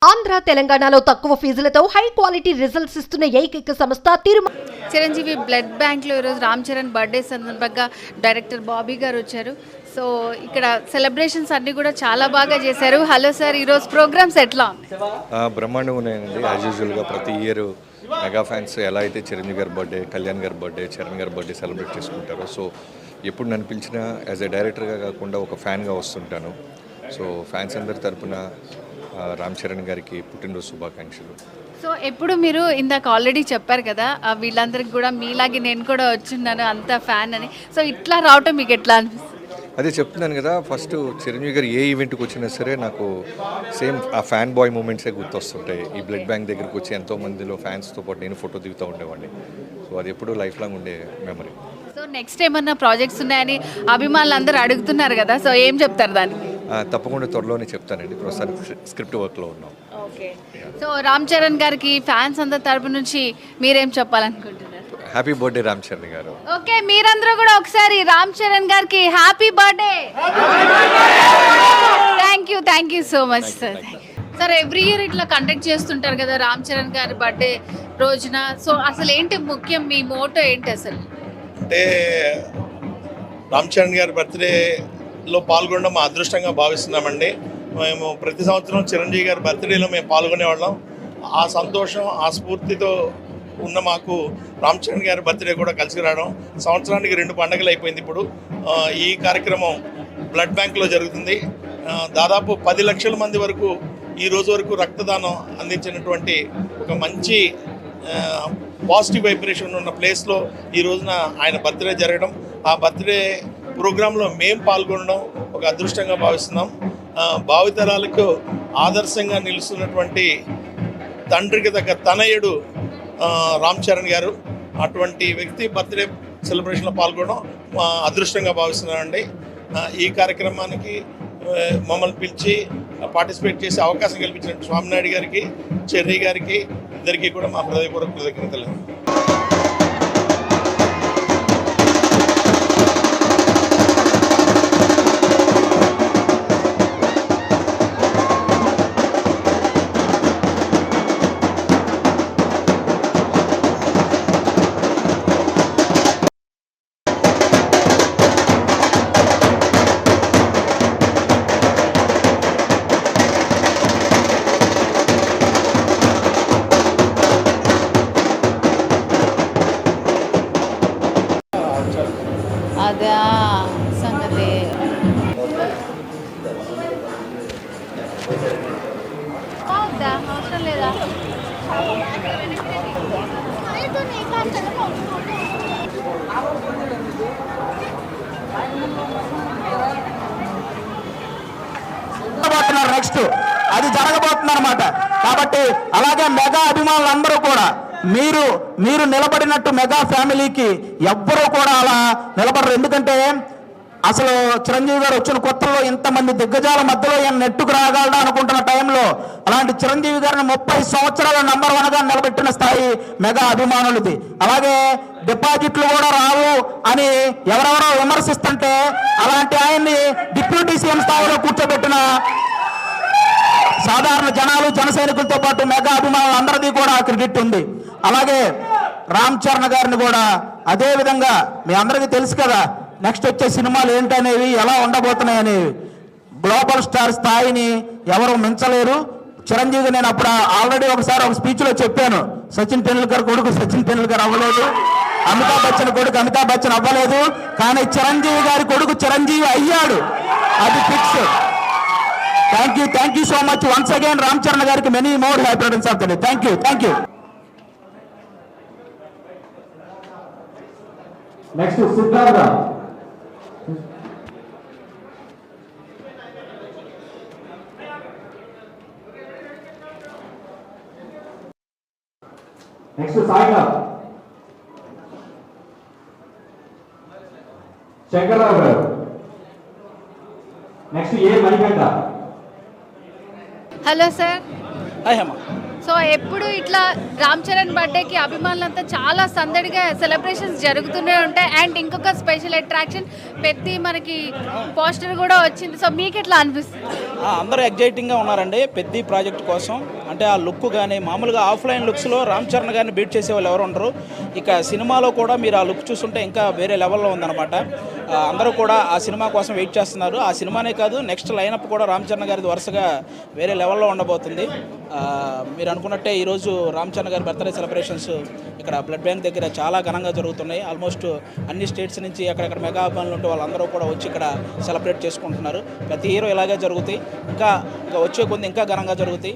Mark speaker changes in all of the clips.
Speaker 1: ఆంధ్ర తెలంగాణలో తక్కువ ఫీజులతో high quality results ఇస్తున్న ఏకైక సంస్థ తిరుమల.
Speaker 2: చిరంజీవి బ్లడ్ బ్యాంక్లో ఈరోజు రామ్ చరణ్ బర్త్డే సందర్భంగా డైరెక్టర్ బాబీ గారు వచ్చారు. సో ఇక్కడ సెలబ్రేషన్స్ అన్నీ కూడా చాలా బాగా చేశారు. హలో సార్, ఈరోజు ప్రోగ్రామ్స్ ఎట్లా?
Speaker 3: బ్రహ్మాండంగా ఉన్నాయండి. యాజ్ యూజువల్గా ప్రతి ఇయర్ మెగా ఫ్యాన్స్ ఎలా అయితే చిరంజీవి గారి బర్త్డే, కళ్యాణ్ గారి బర్త్డే, చరణ్ గారి బర్త్డే సెలబ్రేట్ చేసుకుంటారో, సో ఎప్పుడు నన్ను పిలిచినా యాజ్ ఎ డైరెక్టర్గా కాకుండా ఒక ఫ్యాన్గా వస్తుంటాను. సో ఫ్యాన్స్ అందరి తరపున రామ్ చరణ్ గారికి పుట్టినరోజు శుభాకాంక్షలు.
Speaker 2: సో ఎప్పుడు మీరు ఇందాక ఆల్రెడీ చెప్పారు కదా, వీళ్ళందరికీ కూడా మీలాగే నేను కూడా వచ్చున్నాను అంత ఫ్యాన్ అని. సో ఇట్లా రావటం మీకు ఎట్లా అనిపిస్తుంది?
Speaker 3: అదే చెప్తున్నాను కదా, ఫస్ట్ చిరంజీవి గారు ఏ ఈవెంట్కి వచ్చినా సరే నాకు సేమ్ ఆ ఫ్యాన్ బాయ్ మూమెంట్సే గుర్తొస్తుంటాయి. ఈ బ్లడ్ బ్యాంక్ దగ్గరికి వచ్చి ఎంతో మందిలో ఫ్యాన్స్తో పాటు నేను ఫోటో దిగుతూ ఉండేవాడిని. సో అది ఎప్పుడూ లైఫ్ లాంగ్ ఉండే మెమరీ.
Speaker 2: సో నెక్స్ట్ ఏమన్నా ప్రాజెక్ట్స్ ఉన్నాయని అభిమానులు అందరూ అడుగుతున్నారు కదా, సో ఏం చెప్తారు దానికి?
Speaker 3: తప్పకుండా త్వరలోనే చెప్తానండి. ప్రస్తుతానికి స్క్రిప్ట్ వర్క్లో ఉన్నాం.
Speaker 2: ఓకే. సో రామ్ చరణ్ గారికి ఫ్యాన్స్ అందరి తరపు నుంచి మీరేం చెప్పాలనుకుంటున్నారు?
Speaker 3: హ్యాపీ బర్త్డే రామ్ చరణ్ గారు.
Speaker 2: ఓకే, మీరందరూ కూడా ఒకసారి రామ్ చరణ్ గారికి happy birthday. Thank you so much sir. Sir every year ఇట్లా కండక్ట్ చేస్తుంటారు కదా రామ్ చరణ్ గారి బర్త్డే రోజున. సో అసలు ఏంటి ముఖ్యం, మీ మోటో ఏంటి అసలు?
Speaker 4: అంటే రామ్ చరణ్ గారి బర్త్డేలో పాల్గొనడం మా అదృష్టంగా భావిస్తున్నామండి. మేము ప్రతి సంవత్సరం చిరంజీవి గారి బర్త్డేలో మేము పాల్గొనేవాళ్ళం. ఆ సంతోషం, ఆ స్ఫూర్తితో ఉన్న మాకు రామ్ చరణ్ గారి బర్త్డే కూడా కలిసి రావడం, సంవత్సరానికి 2 పండుగలు అయిపోయింది. ఇప్పుడు ఈ కార్యక్రమం బ్లడ్ బ్యాంక్లో జరుగుతుంది. దాదాపు 10 లక్షల మంది వరకు ఈ రోజు వరకు రక్తదానం అందించినటువంటి ఒక మంచి పాజిటివ్ వైబ్రేషన్ ఉన్న ప్లేస్లో ఈ రోజున ఆయన బర్త్డే జరగడం, ఆ బర్త్డే ప్రోగ్రాంలో మేము పాల్గొనడం ఒక అదృష్టంగా భావిస్తున్నాం. భావితరాలకు ఆదర్శంగా నిలుస్తున్నటువంటి తండ్రికి తగ్గ తనయుడు రామ్ చరణ్ గారు. అటువంటి వ్యక్తి బర్త్డే సెలబ్రేషన్లో పాల్గొనడం అదృష్టంగా భావిస్తున్నానండి. ఈ కార్యక్రమానికి మమ్మల్ని పిలిచి పార్టిసిపేట్ చేసే అవకాశం కల్పించిన స్వామినాయుడు గారికి, చెర్రీ గారికి, ఇద్దరికీ కూడా మా హృదయపూర్వక కృతజ్ఞతలు.
Speaker 2: అదా సంగతి. అవసరం లేదా?
Speaker 5: నెక్స్ట్ అది జరగబోతుంది అనమాట. కాబట్టి అలాగే మెగా అభిమానులందరూ కూడా మీరు నిలబడినట్టు మెగా ఫ్యామిలీకి ఎవ్వరూ కూడా అలా నిలబడరు. ఎందుకంటే అసలు చిరంజీవి గారు వచ్చిన కొత్తలో ఇంతమంది దిగ్గజాల మధ్యలో నెట్టుకు రాగలడా అనుకుంటున్న టైంలో అలాంటి చిరంజీవి గారిని 30 సంవత్సరాల నంబర్ 1గా నిలబెట్టిన స్థాయి మెగా అభిమానులది. అలాగే డిపాజిట్లు కూడా రావు అని ఎవరెవరో విమర్శిస్తుంటే అలాంటి ఆయన్ని డిప్యూటీ సీఎం స్థాయిలో కూర్చోబెట్టిన సాధారణ జనాలు, జన సైనికులతో పాటు మెగా అభిమానులు అందరిది కూడా క్రెడిట్ ఉంది. అలాగే రామ్ చరణ్ గారిని కూడా అదే విధంగా మీ అందరికీ తెలుసు కదా నెక్స్ట్ వచ్చే సినిమాలు ఏంటనేవి, ఎలా ఉండబోతున్నాయి అనేవి. గ్లోబల్ స్టార్ స్థాయిని ఎవరు మించలేరు. చిరంజీవి నేను అప్పుడు ఆల్రెడీ ఒకసారి ఒక స్పీచ్లో చెప్పాను, సచిన్ టెండూల్కర్ కొడుకు సచిన్ టెండూల్కర్ అవ్వలేదు, అమితాబ్ బచ్చన్ కొడుకు అమితాబ్ బచ్చన్ అవ్వలేదు, కానీ చిరంజీవి గారి కొడుకు చిరంజీవి అయ్యాడు. అది fix. Thank you so much once again Ram Charan గారికి many more happy returns of the day. Thank you.
Speaker 6: Next Siddhartha. Next Sairam. Shankarrao గారు. Next A Manikanta.
Speaker 2: Hello sir.
Speaker 7: Hi అమ్మ.
Speaker 2: సో ఎప్పుడు ఇట్లా రామ్ చరణ్ బర్త్డేకి అభిమానులంతా చాలా సందడిగా సెలబ్రేషన్స్ జరుగుతూనే ఉంటాయి. అండ్ ఇంకొక స్పెషల్ అట్రాక్షన్ పెద్ద మనకి పోస్టర్ కూడా వచ్చింది. సో మీకు ఎట్లా అనిపిస్తుంది?
Speaker 5: అందరూ ఎగ్జైటింగ్గా ఉన్నారండి పెద్ద ప్రాజెక్ట్ కోసం. అంటే ఆ లుక్ కానీ మామూలుగా ఆఫ్లైన్ లుక్స్లో రామ్ చరణ్ గారిని బీట్ చేసే వాళ్ళు ఎవరు ఉండరు. ఇక సినిమాలో కూడా మీరు ఆ లుక్ చూస్తుంటే ఇంకా వేరే లెవెల్లో ఉందన్నమాట. అందరూ కూడా ఆ సినిమా కోసం వెయిట్ చేస్తున్నారు. ఆ సినిమానే కాదు నెక్స్ట్ లైనప్ కూడా రామ్ చరణ్ గారిది వరుసగా వేరే లెవెల్లో ఉండబోతుంది. మీరు అనుకున్నట్టే ఈరోజు రామ్ చరణ్ గారి బర్త్డే సెలబ్రేషన్స్ ఇక్కడ బ్లడ్ బ్యాంక్ దగ్గర చాలా ఘనంగా జరుగుతున్నాయి. ఆల్మోస్ట్ అన్ని స్టేట్స్ నుంచి అక్కడక్కడ మెగా అభిమానులు ఉంటే వాళ్ళందరూ కూడా వచ్చి ఇక్కడ సెలబ్రేట్ చేసుకుంటున్నారు. ప్రతి హీరో ఇలాగే జరుగుతాయి. ఇంకా వచ్చే కొన్ని ఇంకా ఘనంగా జరుగుతాయి.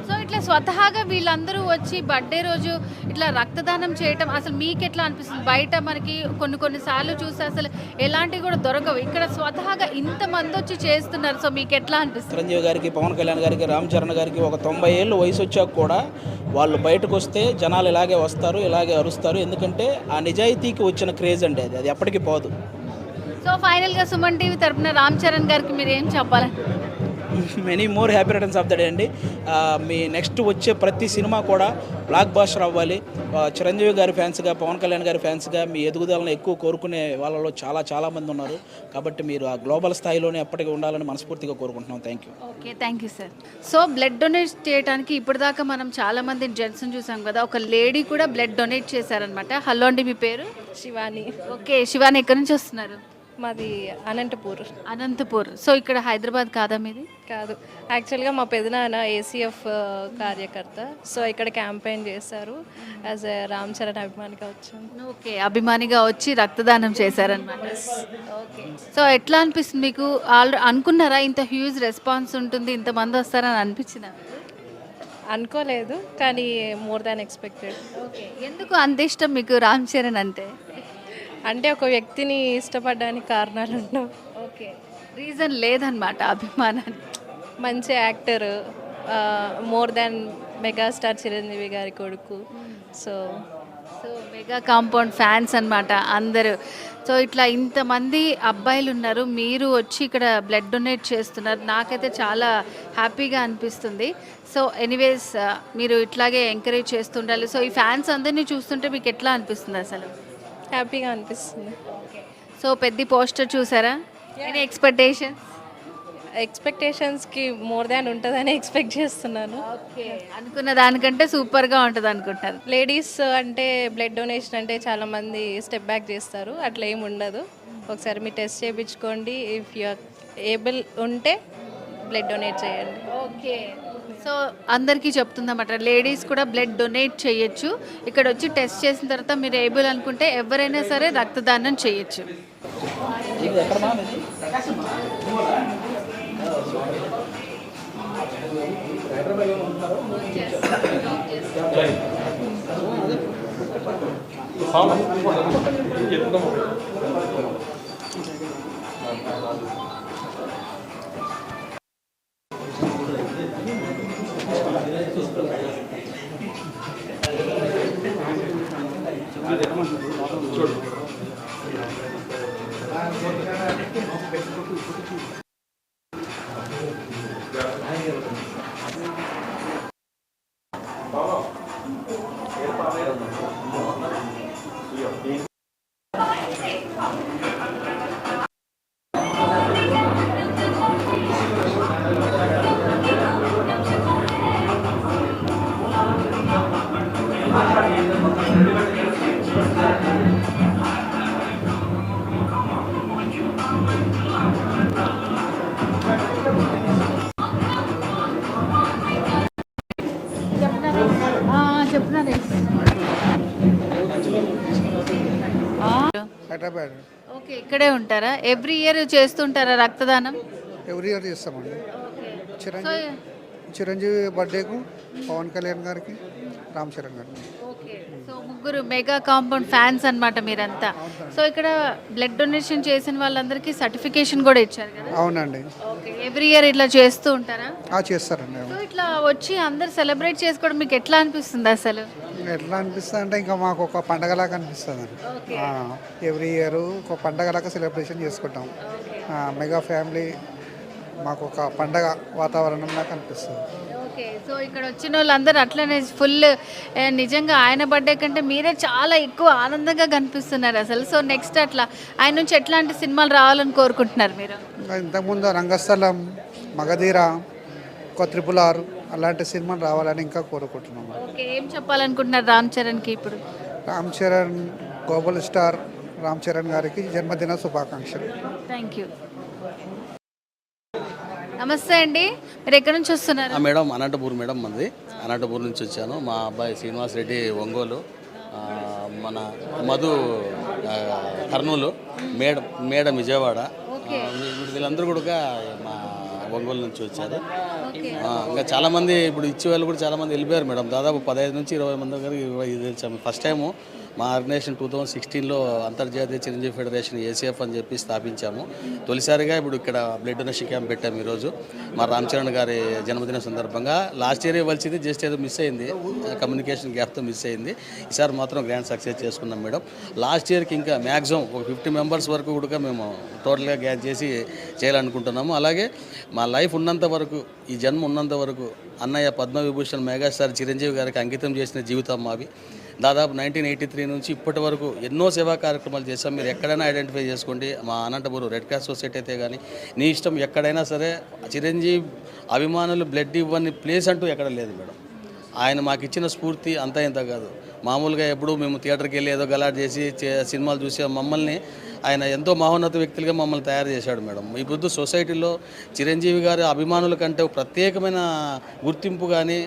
Speaker 2: సో ఇట్లా స్వతహాగా వీళ్ళందరూ వచ్చి బర్త్డే రోజు ఇట్లా రక్తదానం చేయటం అసలు మీకు ఎట్లా అనిపిస్తుంది? బయట మనకి కొన్ని సార్లు చూస్తే అసలు ఎలాంటివి కూడా దొరకవు, ఇక్కడ స్వతహాగా ఇంతమంది వచ్చి చేస్తున్నారు. సో మీకు ఎట్లా అనిపిస్తుంది?
Speaker 5: చిరంజీవి గారికి, పవన్ కళ్యాణ్ గారికి, రామ్ చరణ్ గారికి ఒక 90 ఏళ్ళు వయసు వచ్చాక కూడా వాళ్ళు బయటకు వస్తే జనాలు ఇలాగే వస్తారు, ఇలాగే అరుస్తారు. ఎందుకంటే ఆ నిజాయితీకి వచ్చిన క్రేజ్ అండి అది ఎప్పటికీ పోదు.
Speaker 2: సో ఫైనల్గా సుమన్ టీవీ తరపున రామ్ చరణ్ గారికి మీరు ఏం చెప్పాలి?
Speaker 5: Many more happy returns of the day అండి. మీ నెక్స్ట్ వచ్చే ప్రతి సినిమా కూడా బ్లాక్ బాస్టర్ అవ్వాలి. చిరంజీవి గారి ఫ్యాన్స్గా, పవన్ కళ్యాణ్ గారి ఫ్యాన్స్గా మీ ఎదుగుదలను ఎక్కువ కోరుకునే వాళ్ళలో చాలా మంది ఉన్నారు. కాబట్టి మీరు ఆ గ్లోబల్ స్థాయిలోనే ఎప్పటికీ ఉండాలని మనస్ఫూర్తిగా కోరుకుంటున్నాం. Thank you.
Speaker 2: Okay, thank you sir. So blood donate చేయడానికి ఇప్పటిదాకా మనం చాలామంది జెంట్స్ని చూసాం కదా, ఒక లేడీ కూడా బ్లడ్ డొనేట్ చేశారనమాట. హలో అండి, మీ పేరు?
Speaker 7: శివాని.
Speaker 2: ఓకే, శివాని ఎక్కడి నుంచి వస్తున్నారు?
Speaker 7: మాది
Speaker 2: అనంతపూర్. సో ఇక్కడ హైదరాబాద్ కాదా మీది?
Speaker 7: కాదు, యాక్చువల్గా మా పెదనాన్న ఏసీఎఫ్ కార్యకర్త. సో ఇక్కడ క్యాంపెయిన్ చేశారు. యాజ్ ఎ రామ్ చరణ్ అభిమానిగా వచ్చాను.
Speaker 2: ఓకే, అభిమానిగా వచ్చి రక్తదానం చేశారనమాట. ఓకే, సో ఎట్లా అనిపిస్తుంది మీకు? అనుకున్నారా ఇంత హ్యూజ్ రెస్పాన్స్ ఉంటుంది, ఇంతమంది వస్తారని అనిపించిందా?
Speaker 7: అనుకోలేదు, కానీ మోర్ దాన్ ఎక్స్పెక్టెడ్.
Speaker 2: ఓకే, ఎందుకు అంత ఇష్టం మీకు రామ్ చరణ్ అంటే?
Speaker 7: అంటే ఒక వ్యక్తిని ఇష్టపడడానికి కారణాలు ఉండవు.
Speaker 2: ఓకే, రీజన్ లేదనమాట అభిమానాన్ని.
Speaker 7: మంచి actor, more than megastar Chiranjeevi గారి కొడుకు. సో
Speaker 2: మెగా కాంపౌండ్ ఫ్యాన్స్ అనమాట అందరూ. సో ఇట్లా ఇంతమంది అబ్బాయిలు ఉన్నారు, మీరు వచ్చి ఇక్కడ బ్లడ్ డొనేట్ చేస్తున్నారు. నాకైతే చాలా హ్యాపీగా అనిపిస్తుంది. సో ఎనీవేస్ మీరు ఇట్లాగే ఎంకరేజ్ చేస్తుండాలి. సో ఈ ఫ్యాన్స్ అందరినీ చూస్తుంటే మీకు ఎట్లా అనిపిస్తుంది అసలు?
Speaker 7: హ్యాపీగా అనిపిస్తుంది.
Speaker 2: సో పెద్ద పోస్టర్ చూసారా? ఎనీ
Speaker 7: ఎక్స్పెక్టేషన్స్కి మోర్ దాన్ ఉంటుందని ఎక్స్పెక్ట్ చేస్తున్నాను.
Speaker 2: ఓకే, అనుకున్న దానికంటే సూపర్గా ఉంటుంది అనుకుంటారు.
Speaker 7: లేడీస్ అంటే బ్లడ్ డొనేషన్ అంటే చాలామంది స్టెప్ బ్యాక్ చేస్తారు, అట్లా ఏమి ఉండదు. ఒకసారి మీరు టెస్ట్ చేయించుకోండి. ఇఫ్ యూ ఏబుల్ ఉంటే బ్లడ్ డొనేట్ చేయండి.
Speaker 2: ఓకే, సో అందరికీ చెప్తుందన్నమాట, లేడీస్ కూడా బ్లడ్ డొనేట్ చేయొచ్చు. ఇక్కడ వచ్చి టెస్ట్ చేసిన తర్వాత మీరు ఏబుల్ అనుకుంటే ఎవరైనా సరే రక్తదానం చేయొచ్చు.
Speaker 8: హైదరాబాద్.
Speaker 2: ఓకే, ఇక్కడే ఉంటారా? ఎవ్రీ ఇయర్ చేస్తుంటారా రక్తదానం?
Speaker 8: ఎవ్రీ ఇయర్ చేస్తామండి. చిరంజీవి బర్త్డేకు, పవన్ కళ్యాణ్ గారికి, రామ్ చరణ్ గారికి.
Speaker 2: ఓకే, సో ముగ్గురు మెగా కాంపౌండ్ ఫ్యాన్స్ అన్నమాట మీరంతా. సో ఇక్కడ బ్లడ్ డొనేషన్ చేసిన వాళ్ళందరికీ సర్టిఫికేషన్ కూడా ఇచ్చారు కదా?
Speaker 8: అవునండి.
Speaker 2: ఓకే, ఎవ్రీ ఇయర్ ఇట్లా చేస్తూ ఉంటారా?
Speaker 8: చేస్తారండి.
Speaker 2: సో ఇట్లా వచ్చి అందరు సెలబ్రేట్ చేసుకోవడం మీకు ఎట్లా అనిపిస్తుంది అసలు?
Speaker 8: ఎట్లా అనిపిస్తుంది అంటే ఇంకా మాకు ఒక పండగలాగా అనిపిస్తుంది అండి. ఎవ్రీ ఇయర్ ఒక పండగలాగా సెలబ్రేషన్ చేసుకుంటాం. మెగా ఫ్యామిలీ మాకు ఒక పండగ వాతావరణంలాగా అనిపిస్తుంది.
Speaker 2: ఓకే, సో ఇక్కడ వచ్చిన వాళ్ళందరూ అట్లనే ఫుల్ నిజంగా ఆయన బర్త్డే కంటే మీరే చాలా ఎక్కువ ఆనందంగా కనిపిస్తున్నారు అసలు. సో నెక్స్ట్ అట్లా ఆయన నుంచి ఎట్లాంటి సినిమాలు రావాలని కోరుకుంటున్నారు మీరు?
Speaker 8: ఇంకా ఇంతకుముందు రంగస్థలం, మగధీర, ఒక RRR అలాంటి సినిమాలు రావాలని ఇంకా కోరుకుంటున్నాము.
Speaker 2: ఓకే, ఏం చెప్పాలనుకుంటున్నారు రామ్ చరణ్కి ఇప్పుడు?
Speaker 8: రామ్ చరణ్ గ్లోబల్ స్టార్ రామ్ చరణ్ గారికి జన్మదిన శుభాకాంక్షలు.
Speaker 2: Thank you. నమస్తే అండి, మీరు ఎక్కడి నుంచి వస్తున్నారు?
Speaker 9: మేడం అనంతపూర్ మేడం, మంది అనంతపూర్ నుంచి వచ్చాను. మా అబ్బాయి శ్రీనివాస్ రెడ్డి ఒంగోలు, మన మధు కర్నూలు, మేడం విజయవాడ. వీళ్ళందరూ కూడా మా ఒంగోలు నుంచి వచ్చారు. ఇంకా చాలామంది ఇప్పుడు ఇచ్చే వాళ్ళు కూడా చాలామంది వెళ్ళిపోయారు మేడం. దాదాపు 15 నుంచి 20 మంది దగ్గర తెలిసాము. ఫస్ట్ టైము మా ఆర్గనైజేషన్ 2016లో అంతర్జాతీయ చిరంజీవి ఫెడరేషన్ ACF అని చెప్పి స్థాపించాము. తొలిసారిగా ఇప్పుడు ఇక్కడ బ్లడ్ డొనేషన్ క్యాంప్ పెట్టాము ఈరోజు మా రామ్ చరణ్ గారి జన్మదిన సందర్భంగా. లాస్ట్ ఇయర్ ఇవ్వాల్సింది జస్ట్ ఏదో మిస్ అయింది, కమ్యూనికేషన్ గ్యాప్తో మిస్ అయింది. ఈసారి మాత్రం గ్రాండ్ సక్సెస్ చేసుకున్నాం మేడం. లాస్ట్ ఇయర్కి ఇంకా మ్యాక్సిమం ఒక 50 మెంబర్స్ వరకు కూడా మేము టోటల్గా గ్యాన్ చేసి చేయాలనుకుంటున్నాము. అలాగే మా లైఫ్ ఉన్నంత వరకు, ఈ జన్మ ఉన్నంత వరకు అన్నయ్య పద్మవిభూషణ్ మెగాస్టార్ చిరంజీవి గారికి అంకితం చేసిన జీవితం మావి. దాదాపు 1983 నుంచి ఇప్పటి వరకు ఎన్నో సేవా కార్యక్రమాలు చేసాం. మీరు ఎక్కడైనా ఐడెంటిఫై చేసుకోండి, మా అనంతపురం రెడ్ క్రాస్ సొసైటీ అయితే కానీ నీ ఇష్టం ఎక్కడైనా సరే చిరంజీవి అభిమానులు బ్లడ్ ఇవ్వని ప్లేస్ అంటూ ఎక్కడ లేదు మేడం. ఆయన మాకు ఇచ్చిన స్ఫూర్తి అంతా ఇంత కాదు. మామూలుగా ఎప్పుడు మేము థియేటర్కి వెళ్ళి ఏదో గలాట్ చేసి సినిమాలు చూసే మమ్మల్ని ఆయన ఎంతో మహోన్నత వ్యక్తులుగా మమ్మల్ని తయారు చేశాడు మేడం. ఈ పొద్దు సొసైటీలో చిరంజీవి గారి అభిమానుల కంటే ప్రత్యేకమైన గుర్తింపు కానీ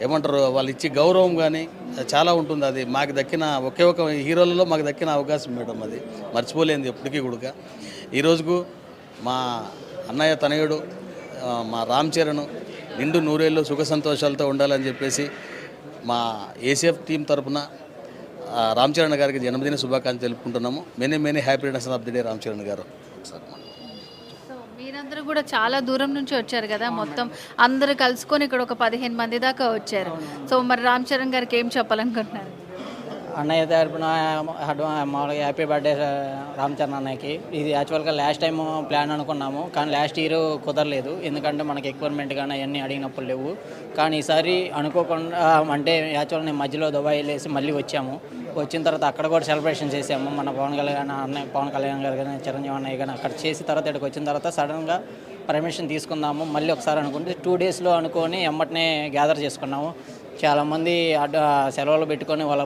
Speaker 9: ఏమంటారు వాళ్ళు ఇచ్చే గౌరవం కానీ చాలా ఉంటుంది. అది మాకు దక్కిన ఒకే ఒక హీరోలలో మాకు దక్కిన అవకాశం మేడం. అది మర్చిపోలేనిది ఎప్పటికీ కూడా. ఈరోజుకు మా అన్నయ్య తనయుడు మా రామ్ చరణ్ నిండు నూరేళ్ళు సుఖ సంతోషాలతో ఉండాలని చెప్పేసి మా ACF టీం తరఫున రామ్ చరణ్ గారికి జన్మదిన శుభాకాంక్షలు తెలుపుకుంటున్నాము. Many happy returns of the day Ram Charan గారు.
Speaker 2: సో మీరందరూ కూడా చాలా దూరం నుంచి వచ్చారు కదా, మొత్తం అందరూ కలుసుకొని ఇక్కడ ఒక 15 మంది దాకా వచ్చారు. సో మరి రామ్ చరణ్ గారికి ఏం చెప్పాలనుకుంటున్నారు?
Speaker 10: అన్నయ్య తరపున మామూలుగా హ్యాపీ బర్త్డే రామ్ చరణ్ అన్నయ్యకి. ఇది యాక్చువల్గా లాస్ట్ టైం ప్లాన్ అనుకున్నాము, కానీ లాస్ట్ ఇయర్ కుదరలేదు. ఎందుకంటే మనకి ఎక్విప్మెంట్ కానీ అవన్నీ అడిగినప్పుడు లేవు. కానీ ఈసారి అనుకోకుండా, అంటే యాక్చువల్గా నేను మధ్యలో దుబాయ్ వెళ్ళేసి మళ్ళీ వచ్చాము. వచ్చిన తర్వాత అక్కడ కూడా సెలబ్రేషన్ చేసాము. మన పవన్ కళ్యాణ్ గారు కానీ చిరంజీవి అన్నయ్య కానీ అక్కడ చేసి తర్వాత ఇక్కడికి వచ్చిన తర్వాత సడన్గా పర్మిషన్ తీసుకుందాము మళ్ళీ ఒకసారి అనుకుంటే 2 డేస్లో అనుకొని ఎమ్మటనే గ్యాదర్ చేసుకున్నాము. చాలామంది సెలవులు పెట్టుకొని వాళ్ళ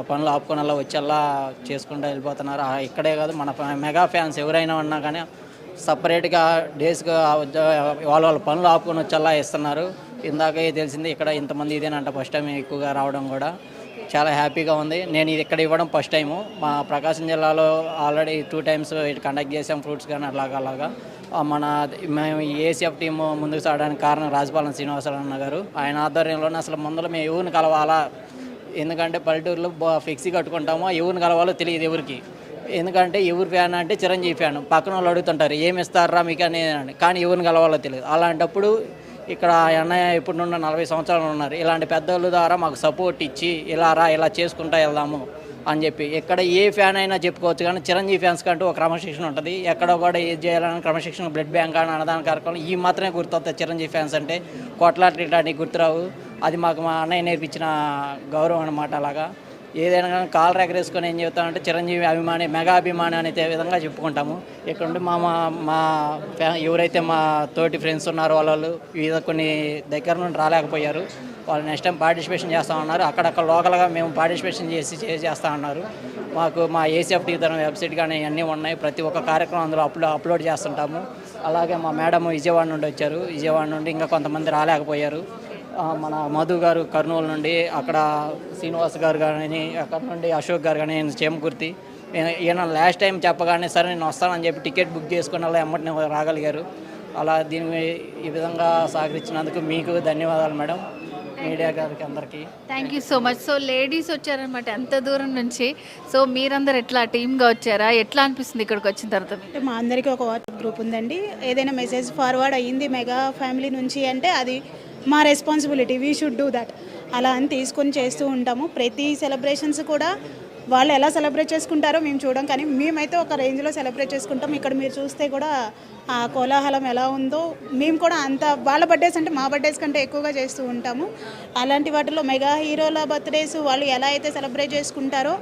Speaker 10: పనులు ఆపుకొని అలా వచ్చేలా చేసుకుంటూ వెళ్ళిపోతున్నారు. ఇక్కడే కాదు, మన మెగా ఫ్యాన్స్ ఎవరైనా ఉన్నా కానీ సపరేట్గా డేస్గా వాళ్ళ పనులు ఆపుకొని వచ్చేలా ఇస్తున్నారు. ఇందాకే తెలిసింది ఇక్కడ ఇంతమంది ఇదేనంట ఫస్ట్ టైం ఎక్కువగా రావడం కూడా చాలా హ్యాపీగా ఉంది. నేను ఇది ఇక్కడ ఇవ్వడం ఫస్ట్ టైము. మా ప్రకాశం జిల్లాలో ఆల్రెడీ 2 టైమ్స్ కండక్ట్ చేసాం ఫ్రూట్స్ కానీ అలాగా. మేము ACF టీము ముందుకు సాగడానికి కారణం రాజపాలెం శ్రీనివాసరావు గారు. ఆయన ఆధ్వర్యంలోనే అసలు ముందర మేము ఎవరిని కలవాలా, ఎందుకంటే పల్లెటూరులో ఫ్లెక్సీ కట్టుకుంటామో ఎవరిని కలవాలో తెలియదు ఎవరికి. ఎందుకంటే ఎవరు ఫ్యాన్ అంటే చిరంజీవి ఫ్యాన్, పక్కన వాళ్ళు అడుగుతుంటారు ఏమి ఇస్తారా మీకు అనేది, కానీ ఎవరిని కలవాలో తెలియదు. అలాంటప్పుడు ఇక్కడ అన్నయ్య ఇప్పుడు నుండి 40 సంవత్సరాలు ఉన్నారు. ఇలాంటి పెద్దోళ్ళ ద్వారా మాకు సపోర్ట్ ఇచ్చి ఇలా చేసుకుంటూ వెళ్దాము అని చెప్పి ఎక్కడ ఏ ఫ్యాన్ అయినా చెప్పుకోవచ్చు. కానీ చిరంజీవి ఫ్యాన్స్ కంటూ ఒక క్రమశిక్షణ ఉంటుంది. ఎక్కడ కూడా ఏది చేయాలని క్రమశిక్షణ, బ్లడ్ బ్యాంక్ అని అన్నదాన కార్యక్రమం ఈ మాత్రమే గుర్తొస్తాయి. చిరంజీవి ఫ్యాన్స్ అంటే కొట్లాటలాంటివి గుర్తురావు. అది మాకు మా అన్నయ్య నేర్పించిన గౌరవం అన్నమాట. అలాగా ఏదైనా కానీ కాలు ఎగరేసుకొని ఏం చెప్తామంటే చిరంజీవి అభిమాని, మెగా అభిమాని అనే విధంగా చెప్పుకుంటాము. ఇక్కడ ఉండి మా ఎవరైతే మా తోటి ఫ్రెండ్స్ ఉన్నారో వాళ్ళు కొన్ని దగ్గర నుండి రాలేకపోయారు, వాళ్ళు నెక్స్ట్ టైం పార్టిసిపేషన్ చేస్తామన్నారు. అక్కడక్కడ లోకల్గా మేము పార్టిసిపేషన్ చేస్తా ఉన్నారు. మాకు మా ACF టీ తన వెబ్సైట్ కానీ అన్నీ ఉన్నాయి. ప్రతి ఒక్క కార్యక్రమం అందులో అప్లోడ్ చేస్తుంటాము. అలాగే మా మేడం విజయవాడ నుండి వచ్చారు. విజయవాడ నుండి ఇంకా కొంతమంది రాలేకపోయారు. మన మధు గారు కర్నూలు నుండి, అక్కడ శ్రీనివాస్ గారు కానీ అక్కడ నుండి అశోక్ గారు కానీ చేమకుర్తి. ఈయన లాస్ట్ టైం చెప్పగానే సరే నేను వస్తానని చెప్పి టికెట్ బుక్ చేసుకుని అలా ఎమ్మటిని రాగలిగారు. అలా దీన్ని ఈ విధంగా సహకరించినందుకు మీకు ధన్యవాదాలు మేడం, మీడియా గారికి అందరికీ.
Speaker 2: Thank you so much. So ladies వచ్చారనమాట ఎంత దూరం నుంచి. సో మీరందరూ ఎట్లా టీమ్గా వచ్చారా, ఎట్లా అనిపిస్తుంది ఇక్కడికి వచ్చిన తర్వాత?
Speaker 11: మా అందరికీ ఒక వాట్సాప్ గ్రూప్ ఉందండి. ఏదైనా మెసేజ్ ఫార్వర్డ్ అయ్యింది మెగా ఫ్యామిలీ నుంచి అంటే అది మా responsibility, we should do that. అలా అని తీసుకొని చేస్తూ ఉంటాము. ప్రతి సెలబ్రేషన్స్ కూడా వాళ్ళు ఎలా సెలబ్రేట్ చేసుకుంటారో మేము చూడం, కానీ మేమైతే ఒక రేంజ్లో సెలబ్రేట్ చేసుకుంటాం. ఇక్కడ మీరు చూస్తే కూడా ఆ కోలాహలం ఎలా ఉందో మేము కూడా అంత వాళ్ళ బర్త్డేస్ అంటే మా బర్త్డేస్ కంటే ఎక్కువగా చేస్తూ ఉంటాము. అలాంటి వాటిలో మెగా హీరోల బర్త్డేస్ వాళ్ళు ఎలా అయితే సెలబ్రేట్ చేసుకుంటారో,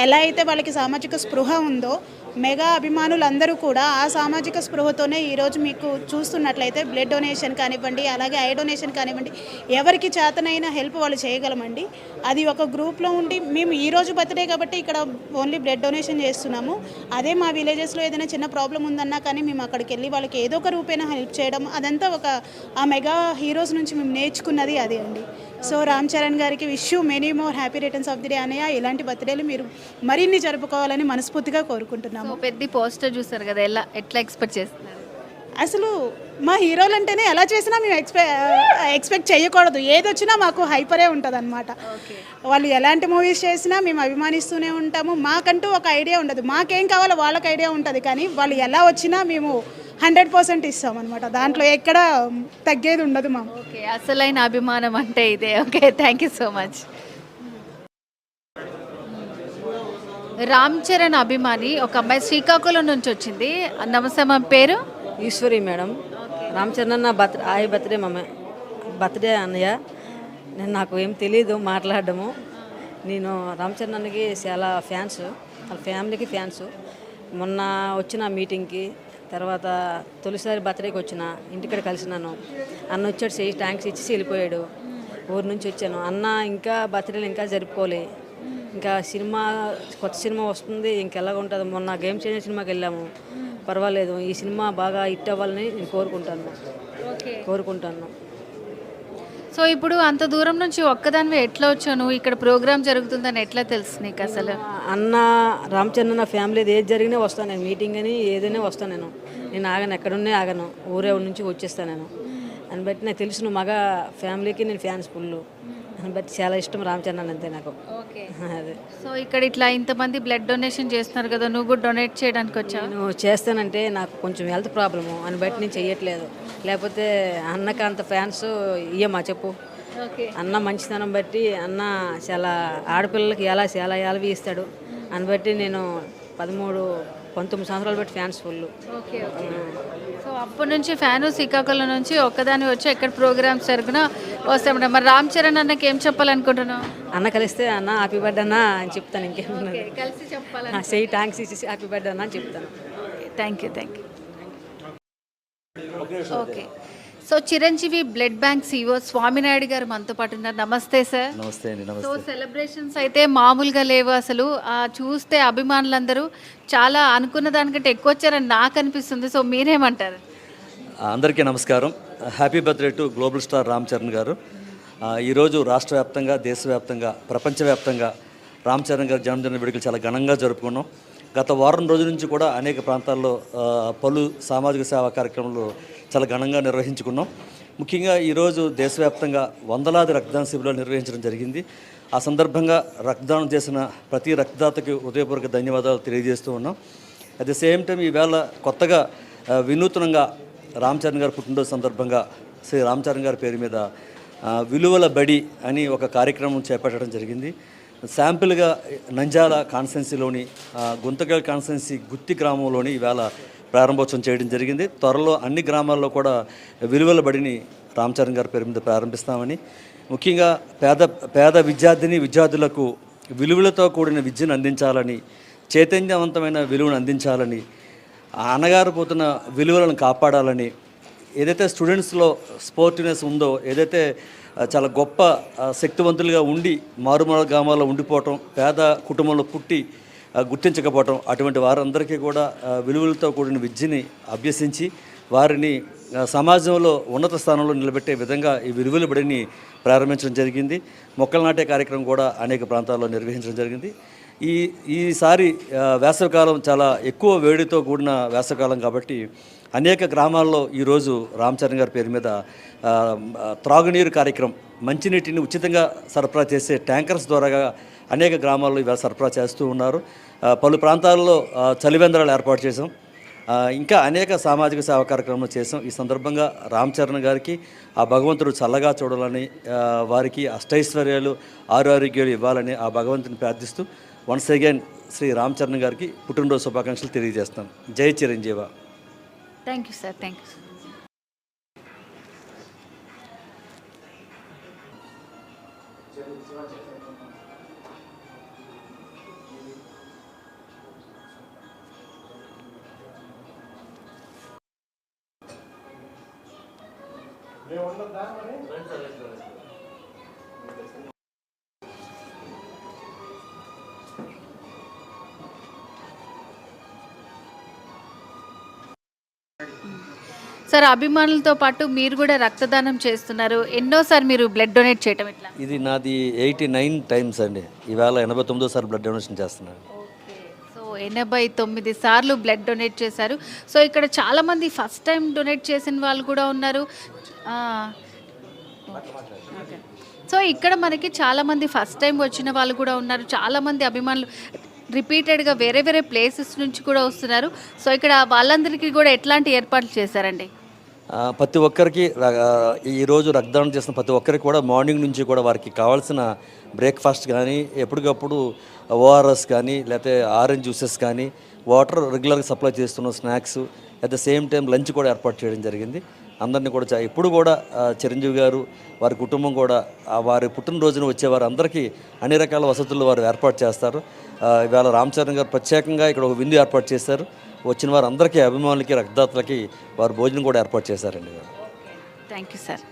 Speaker 11: ఎలా అయితే వాళ్ళకి సామాజిక స్పృహ ఉందో, మెగా అభిమానులందరూ కూడా ఆ సామాజిక స్పృహతోనే ఈరోజు మీకు చూస్తున్నట్లయితే బ్లడ్ డొనేషన్ కానివ్వండి, అలాగే ఐ డొనేషన్ కానివ్వండి, ఎవరికి చేతనైన హెల్ప్ వాళ్ళు చేయగలమండి. అది ఒక గ్రూప్లో ఉండి మేము ఈరోజు బర్త్డే కాబట్టి ఇక్కడ ఓన్లీ బ్లడ్ డొనేషన్ చేస్తున్నాము. అదే మా విలేజెస్లో ఏదైనా చిన్న ప్రాబ్లం ఉందన్నా కానీ మేము అక్కడికి వెళ్ళి వాళ్ళకి ఏదో ఒక రూపేణ హెల్ప్ చేయడం, అదంతా ఒక ఆ మెగా హీరోస్ నుంచి మేము నేర్చుకున్నది అదే అండి. సో రామ్ చరణ్ గారికి wish you many more happy returns of the day అన్నయ్య. ఇలాంటి బర్త్డేలు మీరు మరిన్ని జరుపుకోవాలని మనస్ఫూర్తిగా కోరుకుంటున్నాము.
Speaker 2: పెద్ద పోస్టర్ చూస్తారు కదా, ఎట్లా ఎక్స్పెక్ట్ చేస్తున్నారు?
Speaker 11: అసలు మా హీరోలు అంటేనే ఎలా చేసినా మేము ఎక్స్పెక్ట్ చేయకూడదు, ఏది వచ్చినా మాకు హైపరే ఉంటుంది అనమాట. వాళ్ళు ఎలాంటి మూవీస్ చేసినా మేము అభిమానిస్తూనే ఉంటాము. మాకంటూ ఒక ఐడియా ఉండదు, మాకేం కావాలో వాళ్ళకి ఐడియా ఉంటుంది, కానీ వాళ్ళు ఎలా వచ్చినా మేము 100% ఇస్తామన్నమాట. దాంట్లో ఎక్కడ తగ్గేది ఉండదు మాకు.
Speaker 2: ఓకే, అసలైన అభిమానం అంటే ఇదే. Okay, thank you so much. Ram Charan అభిమాని ఒక అమ్మాయి శ్రీకాకుళం నుంచి వచ్చింది. నమస్తే, మా పేరు
Speaker 12: ఈశ్వరి మేడం. రామ్ చరణ్ అన్న బర్త్డే బర్త్డే అన్నయ్య. నాకు ఏం తెలీదు మాట్లాడడము. నేను రామ్ చరణ్ అన్నకి చాలా ఫ్యాన్స్, వాళ్ళ ఫ్యామిలీకి ఫ్యాన్స్. మొన్న వచ్చిన మీటింగ్కి, తర్వాత తొలిసారి బర్త్డేకి వచ్చిన, ఇంటికాడ కలిసినాను. అన్న వచ్చాడు, థ్యాంక్స్ ఇచ్చేసి వెళ్ళిపోయాడు. ఊరి నుంచి వచ్చాను. అన్న ఇంకా బర్త్డేలు ఇంకా జరుపుకోలే, ఇంకా కొత్త సినిమా వస్తుంది, ఇంకెలాగ ఉంటుంది. మొన్న గేమ్ చేంజర్ సినిమాకి వెళ్ళాము, పర్వాలేదు. ఈ సినిమా బాగా హిట్ అవ్వాలని నేను కోరుకుంటాను.
Speaker 2: సో ఇప్పుడు అంత దూరం నుంచి ఒక్కదానివే ఎట్లా వచ్చాను? ఇక్కడ ప్రోగ్రామ్ జరుగుతుందని ఎట్లా తెలుసు నీకు అసలు?
Speaker 12: అన్న రామ్ చరణ్ నా ఫ్యామిలీది ఏది జరిగినా వస్తాను నేను, మీటింగ్ అని ఏదైనా వస్తాను నేను ఆగను, ఎక్కడున్నా ఆగను, ఊరే నుంచి వచ్చేస్తాను నేను. అని బట్టి నాకు తెలుసు మగ ఫ్యామిలీకి నేను ఫ్యాన్స్ ఫుల్, అని బట్టి చాలా ఇష్టం రామ్ చరణ్ అంతే నాకు.
Speaker 2: ఓకే, అదే. సో ఇక్కడ ఇట్లా ఇంతమంది బ్లడ్ డొనేషన్ చేస్తున్నారు కదా, నువ్వు కూడా డొనేట్ చేయడానికి వచ్చావు?
Speaker 12: నేను చేస్తానంటే నాకు కొంచెం హెల్త్ ప్రాబ్లము, అని బట్టి నేను చెయ్యట్లేదు. లేకపోతే అన్నకి అంత ఫ్యాన్స్ ఇయ్యమ్మా చెప్పు. అన్న మంచితనం బట్టి అన్న చాలా ఆడపిల్లలకి చాలా ఎలవి ఇస్తాడు. అని బట్టి నేను 19 సంవత్సరాలు బట్టి ఫ్యాన్స్ ఫుల్.
Speaker 2: ఓకే, సో అప్పటి నుంచి ఫ్యాను. శ్రీకాకుళం నుంచి ఒక్కదాని వచ్చి ఎక్కడ ప్రోగ్రామ్స్ జరిగినా వస్తామంట. మరి రామ్ చరణ్ అన్నకి ఏం చెప్పాలనుకుంటున్నావు?
Speaker 12: అన్న కలిస్తే అన్న హ్యాపీ బర్త్డే అన్న అని చెప్తాను. ఇంకేమన్నా
Speaker 2: కలిసి చెప్పాలి,
Speaker 12: థ్యాంక్స్ ఇచ్చేసి హ్యాపీ బర్త్డే అన్న అని చెప్తాను.
Speaker 2: Thank you. Okay, so Chiranjeevi blood bank CEO Swami Naidu గారు మనతో పాటు ఉన్నారు. నమస్తే సార్.
Speaker 13: నమస్తే అండి. నమస్తే.
Speaker 2: సో సెలబ్రేషన్స్ అయితే మామూలుగా లేవు అసలు. చూస్తే అభిమానులందరూ చాలా అనుకున్న దానికంటే ఎక్కువ వచ్చారని నాకు అనిపిస్తుంది. సో మీరేమంటారు?
Speaker 13: అందరికీ నమస్కారం. Happy birthday to global star Ram Charan గారు. ఈరోజు రాష్ట్ర వ్యాప్తంగా, దేశవ్యాప్తంగా, ప్రపంచవ్యాప్తంగా రామ్ చరణ్ గారి జన్మదిన వేడుకలు చాలా ఘనంగా జరుపుకున్నాం. గత వారం రోజుల నుంచి కూడా అనేక ప్రాంతాల్లో పలు సామాజిక సేవా కార్యక్రమాలు చాలా ఘనంగా నిర్వహించుకున్నాం. ముఖ్యంగా ఈరోజు దేశవ్యాప్తంగా వందలాది రక్తదాన శిబిరాలు నిర్వహించడం జరిగింది. ఆ సందర్భంగా రక్తదానం చేసిన ప్రతి రక్తదాతకి హృదయపూర్వక ధన్యవాదాలు తెలియజేస్తూ ఉన్నాం. అట్ ది సేమ్ టైం ఈవేళ కొత్తగా వినూత్నంగా రామ్ చరణ్ గారి పుట్టినరోజు సందర్భంగా శ్రీ రామ్ చరణ్ గారి పేరు మీద విలువల బడి అని ఒక కార్యక్రమం చేపట్టడం జరిగింది. శాంపిల్గా నంజాల కాన్స్టెన్సీలోని గుంతకల్ కాన్స్టెన్సీ గుత్తి గ్రామంలోని ఈవేళ ప్రారంభోత్సవం చేయడం జరిగింది. త్వరలో అన్ని గ్రామాల్లో కూడా విలువల బడిని రామ్ చరణ్ గారి పేరు మీద ప్రారంభిస్తామని, ముఖ్యంగా పేద విద్యార్థులకు విలువలతో కూడిన విద్యను అందించాలని, చైతన్యవంతమైన విలువను అందించాలని, అన్నగారు పోతున్న విలువలను కాపాడాలని, ఏదైతే స్టూడెంట్స్లో స్పోర్టివ్నెస్ ఉందో, ఏదైతే చాలా గొప్ప శక్తివంతులుగా ఉండి మారుమూల గ్రామాల్లో ఉండిపోవటం, పేద కుటుంబంలో పుట్టి గుర్తించకపోవటం, అటువంటి వారందరికీ కూడా విలువలతో కూడిన విద్యని అభ్యసించి వారిని సమాజంలో ఉన్నత స్థానంలో నిలబెట్టే విధంగా ఈ విలువల బడిని ప్రారంభించడం జరిగింది. మొక్కలు నాటే కార్యక్రమం కూడా అనేక ప్రాంతాల్లో నిర్వహించడం జరిగింది. ఈసారి వేసవికాలం చాలా ఎక్కువ వేడితో కూడిన వేసవికాలం కాబట్టి అనేక గ్రామాల్లో ఈరోజు రామ్ చరణ్ గారి పేరు మీద త్రాగునీరు కార్యక్రమం, మంచినీటిని ఉచితంగా సరఫరా చేసే ట్యాంకర్స్ ద్వారా అనేక గ్రామాల్లో ఇవాళ సరఫరా చేస్తూ ఉన్నారు. పలు ప్రాంతాల్లో చలివేంద్రాలు ఏర్పాటు చేసాం. ఇంకా అనేక సామాజిక సేవా కార్యక్రమాలు చేసాం. ఈ సందర్భంగా రామ్ చరణ్ గారికి ఆ భగవంతుడు చల్లగా చూడాలని, వారికి అష్టైశ్వర్యాలు, ఆరోగ్యాలు ఇవ్వాలని ఆ భగవంతుని ప్రార్థిస్తూ వన్స్ అగైన్ శ్రీ రామ్ చరణ్ గారికి పుట్టినరోజు శుభాకాంక్షలు తెలియజేస్తాను. జై Chiranjeeva.
Speaker 2: Thank you sir. Thank you. Sir, అభిమానులతో పాటు మీరు కూడా రక్తదానం చేస్తున్నారు. ఎన్నోసారి మీరు బ్లడ్ డొనేట్ చేయటం ఎట్లా?
Speaker 13: ఇది నాది 89 టైమ్స్ అండి. ఈవేళ 89సారి బ్లడ్ డొనేషన్ చేస్తున్నాను.
Speaker 2: సో 89 సార్లు బ్లడ్ డొనేట్ చేశారు. సో ఇక్కడ చాలామంది ఫస్ట్ టైం డొనేట్ చేసిన వాళ్ళు కూడా ఉన్నారు. సో ఇక్కడ మనకి చాలామంది ఫస్ట్ టైం వచ్చిన వాళ్ళు కూడా ఉన్నారు. చాలామంది అభిమానులు రిపీటెడ్గా వేరే వేరే ప్లేసెస్ నుంచి కూడా వస్తున్నారు. సో ఇక్కడ వాళ్ళందరికీ కూడా ఎట్లాంటి ఏర్పాట్లు చేశారండి?
Speaker 13: ప్రతి ఒక్కరికి ఈరోజు రక్తదానం చేసిన ప్రతి ఒక్కరికి కూడా మార్నింగ్ నుంచి కూడా వారికి కావాల్సిన బ్రేక్ఫాస్ట్ కానీ, ఎప్పటికప్పుడు ఓఆర్ఎస్ కానీ, లేకపోతే ఆరెంజ్ జ్యూసెస్ కానీ, వాటర్ రెగ్యులర్గా సప్లై చేస్తున్న snacks, at the same time lunch కూడా ఏర్పాటు చేయడం జరిగింది. అందరినీ కూడా ఎప్పుడు కూడా చిరంజీవి గారు వారి కుటుంబం కూడా వారి పుట్టినరోజున వచ్చేవారు అందరికీ అన్ని రకాల వసతులు వారు ఏర్పాటు చేస్తారు. ఇవాళ రామ్ చరణ్ గారు ప్రత్యేకంగా ఇక్కడ ఒక విందు ఏర్పాటు చేశారు. వచ్చిన వారు అందరికీ, అభిమానులకి, రక్తదాతలకి వారు భోజనం కూడా ఏర్పాటు చేశారండి.
Speaker 2: Thank you sir.